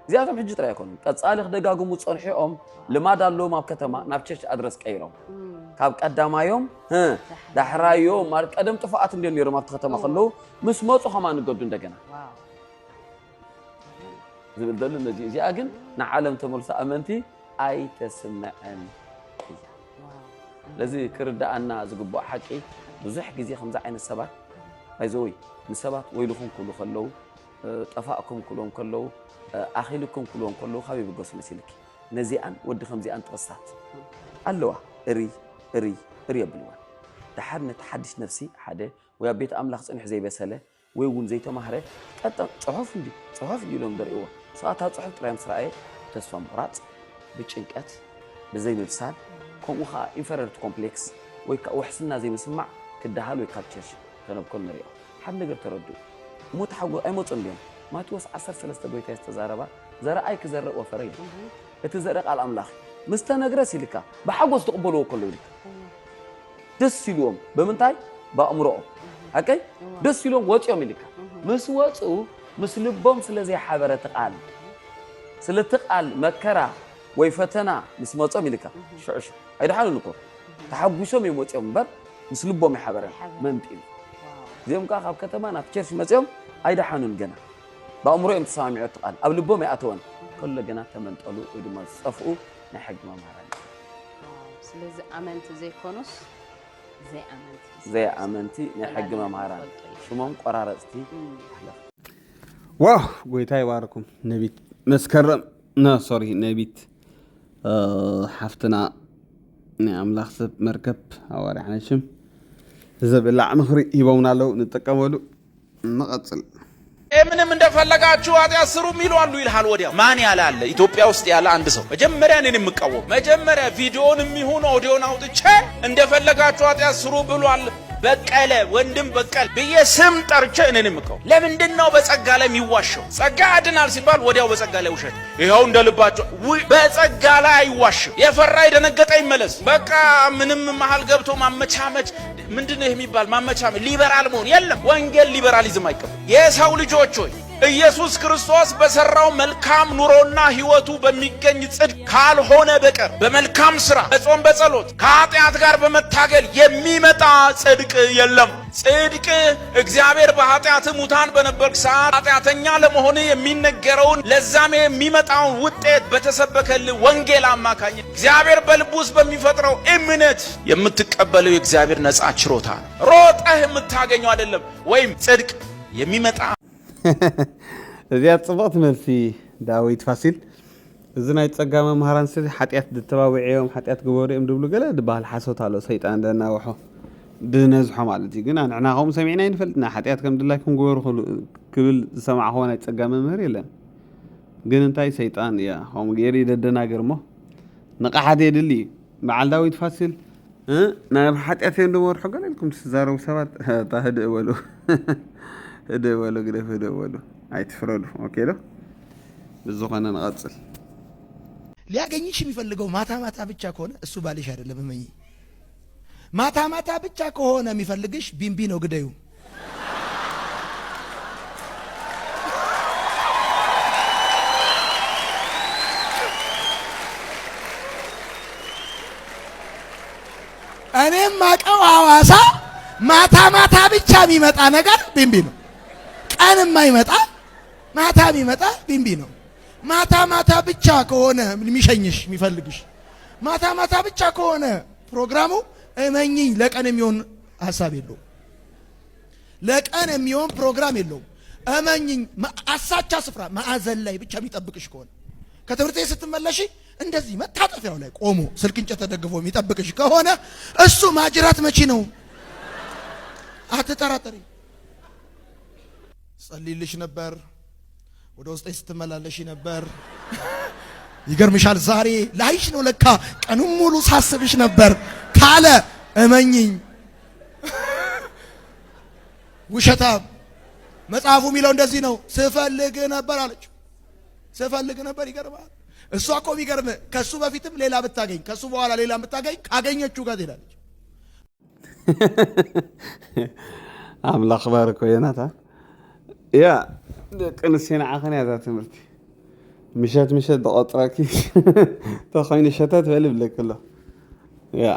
زياتهم حجي طرا يكون قصالخ دغاغمو صنحيهم لماد الله ما بكتما نابچش ادرس قيرهم كاب قدامايوم دحرايوم مال قدم طفات اندي نيرو ما بكتما خلو مس موصو خما نغدو እንደገና زبدل النجي زي اجن نعلم تملس امنتي اي تسمعن لذي كردانا زغبو حقي بزح غزي خمس عين السبات بايزوي السبات ويلكم كله خلو طفاءكم كلهم كلو اخيلكم كلهم كلو حبيب غوس مسلك نزيان ود خمزيان توسات الله اري يبلوا تحرنا تحدث نفسي حدا ويا بيت املاخ صنح زي بسله ويون زي تمهره قط صحف يلوم دريوا ساعات صحف طرايم سراي تسفى مرات بچنقت بزي مبسال كومخا انفيرورت كومبلكس ويكا وحسنا زي مسمع كدهال ويكابتشر كانوا كل نريو حد نقدر تردو موت حقو اي موت انديم ما توس 13 بيتا استزاربا زرعاي كزرق وفريد اتزرق على الاملاح مستنغرس يلكا بحقوس تقبلوا كله يلك دس يلوم بمنتاي بامرو هكاي دس يلوم وصيوم يلكا مس وصو مسلبهم سلازي حبره تقال سلتقال مكرا ويفتنا مس موصوم يلكا شعش ايد حالو نكو تحبوشهم يموصيوم بر مسلبهم يحبره منطي زيهم كا خاب كتما نافچرش مصيوم ايد حانون جنا بأمره امتسامع تقال قبل بوم يأتون كل جنا تمنطلو ودما صفقوا نحق ما مهران سلازي امنت زي كونوس زي امنتي نحق ما مهران شموم قرارتي واو قويتاي واركم نبيت مسكرم سوري نبيت حفتنا املاخ سب مركب حواري حنشم زبلع مخري يبونا لو نتقبلو نقصل ምንም እንደፈለጋችሁ ኃጢአት ስሩ የሚሉ አሉ ይልሃል። ወዲያው ማን ያላለ ኢትዮጵያ ውስጥ ያለ አንድ ሰው መጀመሪያ እኔን የምቃወም መጀመሪያ ቪዲዮን የሚሆን ኦዲዮን አውጥቼ እንደፈለጋችሁ ኃጢአት ስሩ ብሏል በቀለ ወንድም በቀል ብዬ ስም ጠርቼ እኔን የምቃወም። ለምንድነው በጸጋ ላይ የሚዋሸው? ጸጋ ያድናል ሲባል ወዲያው በጸጋ ላይ ውሸት። ይሄው እንደልባችሁ በጸጋ ላይ አይዋሽም። የፈራ የደነገጠ ይመለስ። በቃ ምንም መሃል ገብቶ ማመቻመች ምንድነው የሚባል ማመቻመች ሊበራል መሆን የለም። ወንጌል ሊበራሊዝም አይቀበል። የሰው ልጆች ሆይ ኢየሱስ ክርስቶስ በሰራው መልካም ኑሮና ህይወቱ በሚገኝ ጽድቅ ካልሆነ በቀር በመልካም ስራ በጾም በጸሎት ከኃጢአት ጋር በመታገል የሚመጣ ጽድቅ የለም። ጽድቅ እግዚአብሔር በኃጢአት ሙታን በነበርክ ሰዓት ኃጢአተኛ ለመሆን የሚነገረውን ለዛም የሚመጣውን ውጤት በተሰበከል ወንጌል አማካኝ እግዚአብሔር በልብ ውስጥ በሚፈጥረው እምነት የምትቀበለው የእግዚአብሔር ነፃ ችሮታ ሮጠህ የምታገኘው አይደለም። ወይም ጽድቅ የሚመጣ እዚያ ጽቡቕት መልሲ ዳዊት ፋሲል እዚ ናይ ፀጋ መምሃራን ስለ ሓጢአት ዝተባብዕዮም ሓጢአት ግበሩ እዮም ድብሉ ገለ ድባል ሓሶት አሎ ሰይጣን እንደናውሖ ድነዝሖ ማለት እዩ። ግን ንሕናኸም ሰሚዕና ይንፈልጥና ሓጢአት ከም ድላይ ክንግበሩ ክብል ዝሰማዕኸዎ ናይ ፀጋ መምህር የለን። ግን እንታይ ሰይጣን እያ ከምኡ ገይሩ ይደደናገር እሞ ንቕሓት የድሊ እዩ። በዓል ዳዊት ፋሲል ናብ ሓጢአት እዮም ድመርሖ ገለ ኢልኩም ትዛረቡ ሰባት እታ ህድእ በሉ هذا ولا قريب هذا ولا አይትፍረዱ። ኦኬ ነው ብዙኸነ እንቀጽል ሊያገኝሽ የሚፈልገው ማታ ማታ ብቻ ከሆነ እሱ ባልሽ አይደለም። እመኚ ማታ ማታ ብቻ ከሆነ የሚፈልግሽ ቢምቢ ነው ግደዩ። እኔም ማቀው ሐዋሳ ማታ ማታ ብቻ የሚመጣ ነገር ቢምቢ ነው። ቀን የማይመጣ ማታ የሚመጣ ቢምቢ ነው። ማታ ማታ ብቻ ከሆነ የሚሸኝሽ የሚፈልግሽ ማታ ማታ ብቻ ከሆነ ፕሮግራሙ እመኚኝ ለቀን የሚሆን ሐሳብ የለውም። ለቀን የሚሆን ፕሮግራም የለውም። እመኚኝ አሳቻ ስፍራ ማዕዘን ላይ ብቻ የሚጠብቅሽ ከሆነ ከትምህርት ቤት ስትመለሺ እንደዚህ መታጠፊያው ላይ ቆሞ ስልክ እንጨት ተደግፎ የሚጠብቅሽ ከሆነ እሱ ማጅራት መቺ ነው። አትጠራጠሪ። ጸልይልሽ ነበር ወደ ውስጥ ስትመላለሽ ነበር። ይገርምሻል ዛሬ ላይሽ ነው ለካ ቀኑን ሙሉ ሳስብሽ ነበር ካለ እመኚኝ ውሸታ። መጽሐፉ የሚለው እንደዚህ ነው። ስፈልግ ነበር አለች። ስፈልግ ነበር። ይገርማል። እሷ እኮ የሚገርም ከሱ በፊትም ሌላ ብታገኝ ከሱ በኋላ ሌላ ብታገኝ ካገኘችው ጋር ትሄዳለች። አምላኽ ባርኮ የናታ ያ ቅንስና አኸን ያዛ ትምህርት ምሸት ደቆጥራኪ ተኸይን ሸታት በልብ ለከለ ያ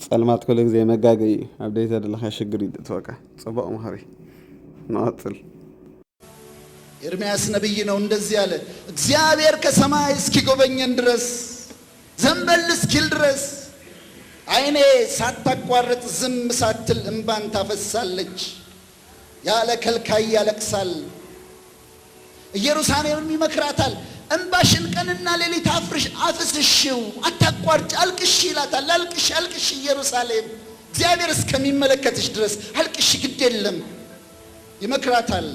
ጸልማት ኮለ ጊዜ መጋገይ አብዴት አይደለህ ሽግር ይጥተወቃ ጽባው ማህሪ ናጥል ኤርምያስ ነብይ ነው እንደዚህ ያለ እግዚአብሔር ከሰማይ እስኪጎበኘን ድረስ ዘንበል እስኪል ድረስ አይኔ ሳታቋርጥ ዝም ሳትል እንባን ታፈሳለች። ያለ ከልካይ ያለቅሳል። ኢየሩሳሌምን ይመክራታል። እንባሽን ቀንና ሌሊት አፍስሽው አታቋርጭ አልቅሽ ይላታል። አልቅሽ አልቅሽ ኢየሩሳሌም እግዚአብሔር እስከሚመለከትሽ ድረስ አልቅሽ ግድ የለም ይመክራታል።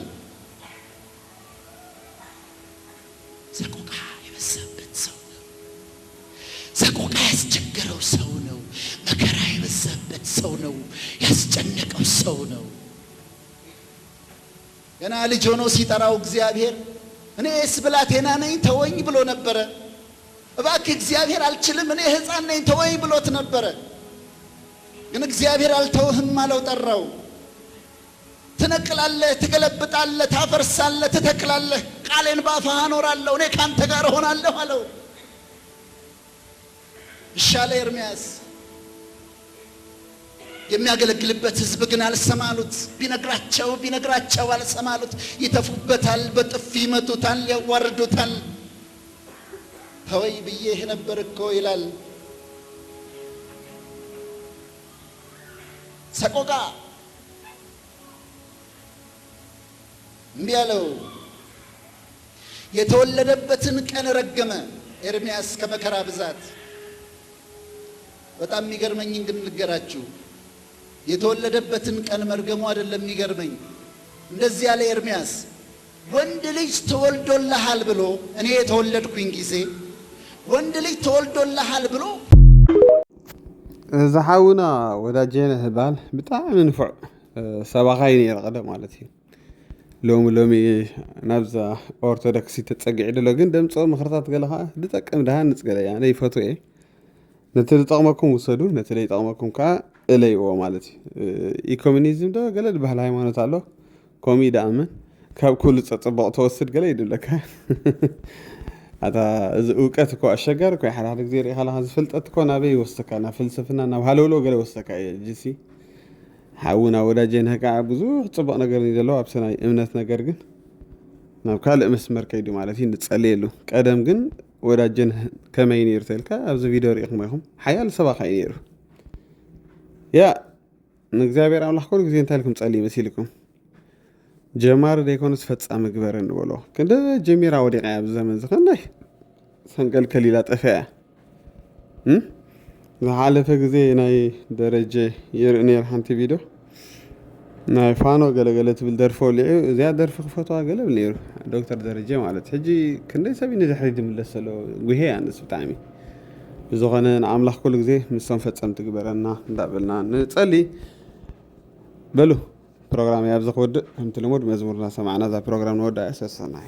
ሰቆቃ የበዛበት ሰው ነው። ሰቆቃ ያስቸገረው ሰው ነው። መከራ የበዛበት ሰው ነው። ያስጨነቀው ሰው ነው። ገና ልጅ ሆኖ ሲጠራው እግዚአብሔር እኔስ ብላቴና ነኝ ተወኝ ብሎ ነበረ። እባክህ እግዚአብሔር አልችልም እኔ ሕፃን ነኝ ተወኝ ብሎት ነበረ። ግን እግዚአብሔር አልተውህም አለው። ጠራው። ትነቅላለህ፣ ትገለብጣለህ፣ ታፈርሳለህ፣ ትተክላለህ፣ ቃሌን ባፍህ አኖራለሁ፣ እኔ ካንተ ጋር ሆናለሁ አለው። ይሻለ ኤርምያስ የሚያገለግልበት ህዝብ ግን አልሰማሉት። ቢነግራቸው አልሰማሉት። ይተፉበታል፣ በጥፊ ይመቱታል፣ ያዋርዱታል። ተወይ ብዬህ ነበር እኮ ይላል። ሰቆቃ እምቢ አለው። የተወለደበትን ቀን ረገመ ኤርምያስ ከመከራ ብዛት። በጣም የሚገርመኝ ግን ልገራችሁ፣ የተወለደበትን ቀን መርገሙ አይደለም የሚገርመኝ። እንደዚህ ያለ ኤርምያስ ወንድ ልጅ ተወልዶልሃል ብሎ እኔ የተወለድኩኝ ጊዜ ወንድ ልጅ ተወልዶልሃል ብሎ ዝሓውና ወዳጀነ ህባል ብጣዕሚ ንፉዕ ሰባኻይ ነይረ ቀደም ማለት እዩ ሎሚ ናብዛ ኦርቶዶክሲ ተፀጊዕ ድሎ ግን ደምፆ ምክርታት ገለ ከዓ ዝጠቅም ድሃንፅ ገለ እያ ኣነ ይፈትዎ እየ ነቲ ዝጠቕመኩም ውሰዱ ነቲ ዘይጠቕመኩም ከዓ እለይዎ ማለት እዩ ኢኮሚኒዝም ዶ ገለ ዝበሃል ሃይማኖት ኣሎ ከምኡ ይደኣምን ካብ ኩሉ ፀፅበቕ ተወስድ ገለ ይድብለካ ኣታ እዚ እውቀት እኮ ኣሸጋሪ እኮ ሓደ ግዜ ሪኢኻ ለካ ዝፍልጠት እኮ ናበይ ይወስደካ ናብ ፍልስፍና ናብ ሃለውሎ ገለ ይወስደካ እየ ጅሲ ሓውና ወዳጀን ከዓ ብዙሕ ፅቡቕ ነገር እዩ ዘለዎ ኣብ ሰናይ እምነት ነገር ግን ናብ ካልእ መስመር ከይዱ ማለት እዩ ንፀልየሉ ቀደም ግን ወዳጀን ከመይ ነይሩ ተልካ ኣብዚ ቪድዮ ሪኢኹም ኢኹም ሓያል ሰባኻይ ነይሩ ያ ንእግዚኣብሔር ኣምላኽ ኩሉ ግዜ እንታይ ኢልኩም ፀልይ መሲልኩም ጀማሪ ደይኮነስ ፈፃሚ ግበር ንበሎ ክንደ ጀሚራ ወዲቓ እያ ብዘመን ዝኸናይ ሰንቀልከል ኢላ ጠፍያ እያ ዝሓለፈ ግዜ ናይ ደረጀ ይርኢ ነይሩ ሓንቲ ቪድዮ ናይ ፋኖ ገለገለ ትብል ደርፎ ልዑ እዚኣ ደርፊ ክፈትዋ ገለ ብል ነይሩ ዶክተር ደረጀ ማለት ሕጂ ክንደይ ሰብ ንድሕሪ ድምለስ ዘሎ ጉሄ ኣንስ ብጣዕሚ ብዝኾነ ንኣምላኽ ኩሉ ግዜ ምሶም ፈፀምቲ ግበረና እንዳበልና ንፀሊ በሉ ፕሮግራም ያብዚ ክወድእ ከምቲ ልሙድ መዝሙርና ሰማዕና እዛ ፕሮግራም ንወዳእ ያሰሰናይ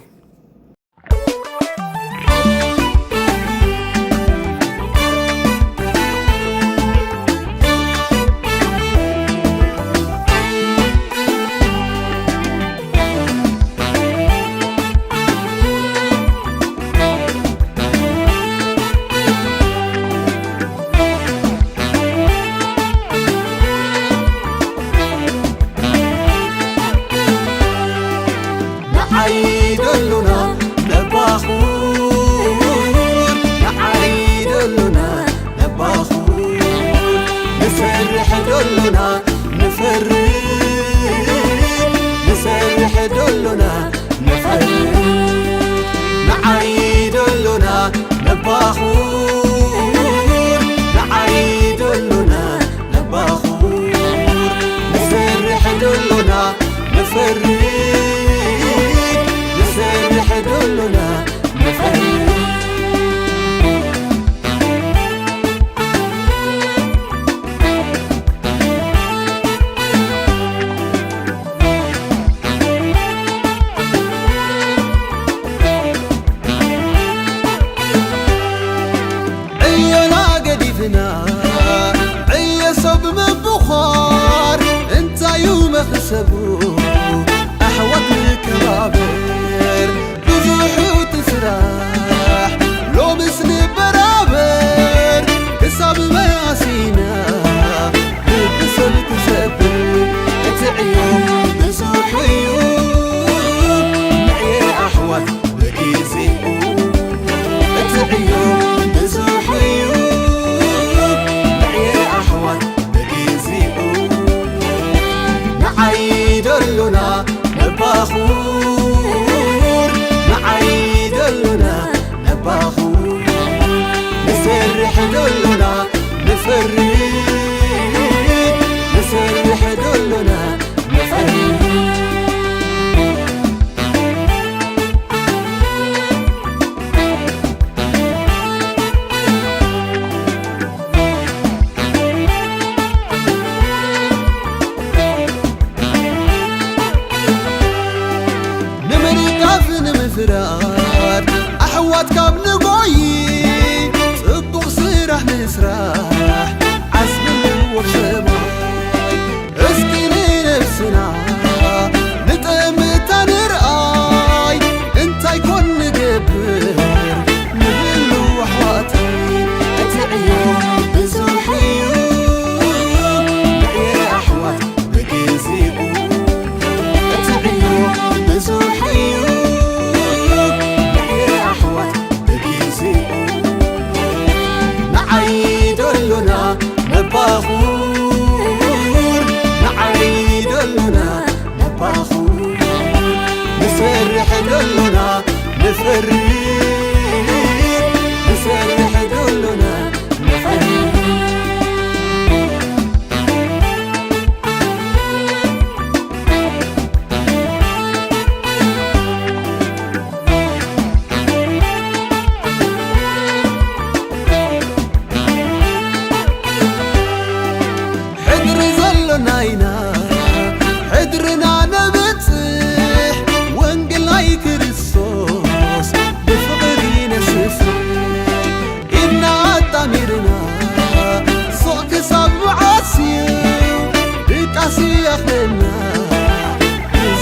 يخلنا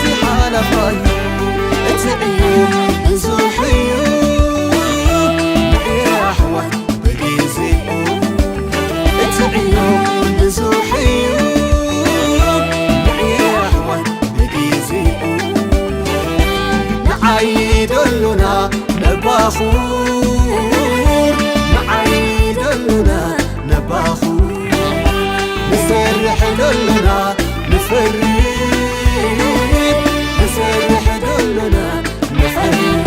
زي حالة فاي اتعيو بزوحيو يا أحوال بقيزيو اتعيو بزوحيو يا أحوال بقيزيو نعيد لنا نباخور نعيد لنا نباخور نسرح لنا نفرد نسرح لنا نفرد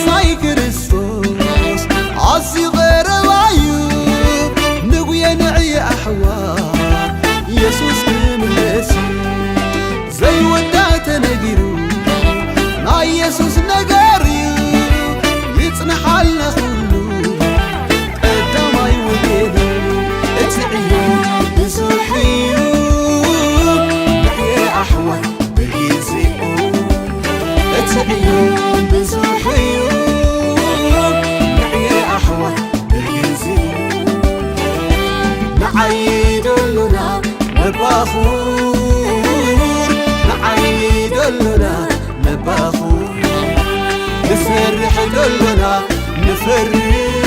صاي كريستوس عزي غير وايو نقوي نعي أحوال يسوس كملسي زي ودات نقيرو نا يسوس نقاريو يتنحلنا خلو قدامي ودينو اتعيو بزوحيو نعي أحوال بقيزيو اتعيو بزوحيو نعيد لنا نباخور نعيد لنا نباخور نسرح لنا نفرد